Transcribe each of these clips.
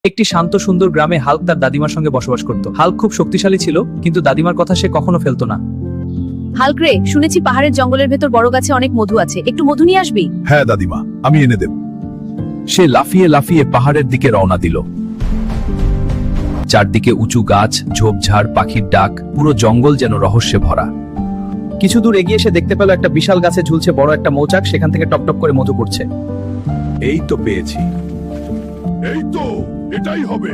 একটি শান্ত সুন্দর গ্রামে হাল্ক তার দাদিমার সঙ্গে বসবাস করত। হাল্ক খুব শক্তিশালী ছিল, কিন্তু দাদিমার কথা সে কখনো ফেলতো না। হাল্ক রে, শুনেছি পাহাড়ের জঙ্গলের ভেতর বড় গাছে অনেক মধু আছে, একটু মধু নিয়ে আসবি? হ্যাঁ দাদিমা, আমি এনে দেব। সে লাফিয়ে লাফিয়ে পাহাড়ের দিকে রওনা দিল। চারদিকে উঁচু গাছ, ঝোপঝাড়, পাখির ডাক, পুরো জঙ্গল যেন রহস্যে ভরা। কিছু দূর এগিয়ে সে দেখতে পেল একটা বিশাল গাছে ঝুলছে বড় একটা মৌচাক, সেখান থেকে টপটপ করে মধু পড়ছে। এই তো পেয়েছি, এই তো, এটাই হবে।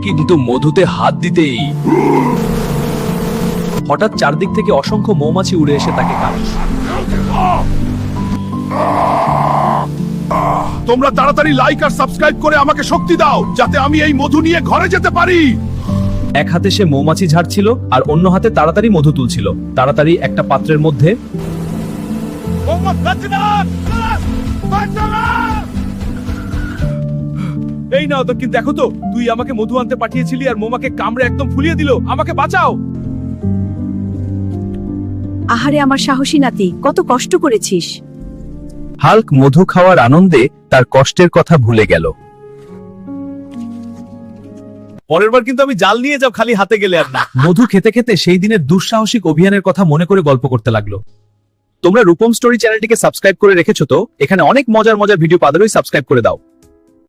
কিন্তু মধুতে হাত দিতেই হঠাৎ চারদিক থেকে অসংখ্য মৌমাছি উড়ে এসে তাকে কামড়ে। তোমরা তাড়াতাড়ি লাইক আর সাবস্ক্রাইব করে আমাকে শক্তি দাও, যাতে আমি এই মধু নিয়ে ঘরে যেতে পারি। এক হাতে সে মৌমাছি ঝাড়ছিল আর অন্য হাতে তাড়াতাড়ি মধু তুলছিল। তাড়াতাড়ি একটা পাত্রের মধ্যে এই নাও তো। কিন্তু দেখো তো, তুই আমাকে মধু আনতে পাঠিয়েছিলি আর মোমাকে কামড়ে একদম ফুলিয়ে দিল। আমাকে বাঁচাও। আহারে আমার সাহসী নাতি, কত কষ্ট করেছিস। হাল্ক মধু খাওয়ার আনন্দে তার কষ্টের কথা ভুলে গেল। পরের বার কিন্তু আমি জাল নিয়ে যাব, খালি হাতে গেলে আর না। মধু খেতে খেতে সেই দিনের দুঃসাহসিক অভিযানের কথা মনে করে গল্প করতে লাগলো। তোমরা রূপম স্টোরি চ্যানেলটিকে সাবস্ক্রাইব করে রেখেছো তো? এখানে অনেক মজার মজার ভিডিও পাওয়া, সাবস্ক্রাইব করে দাও।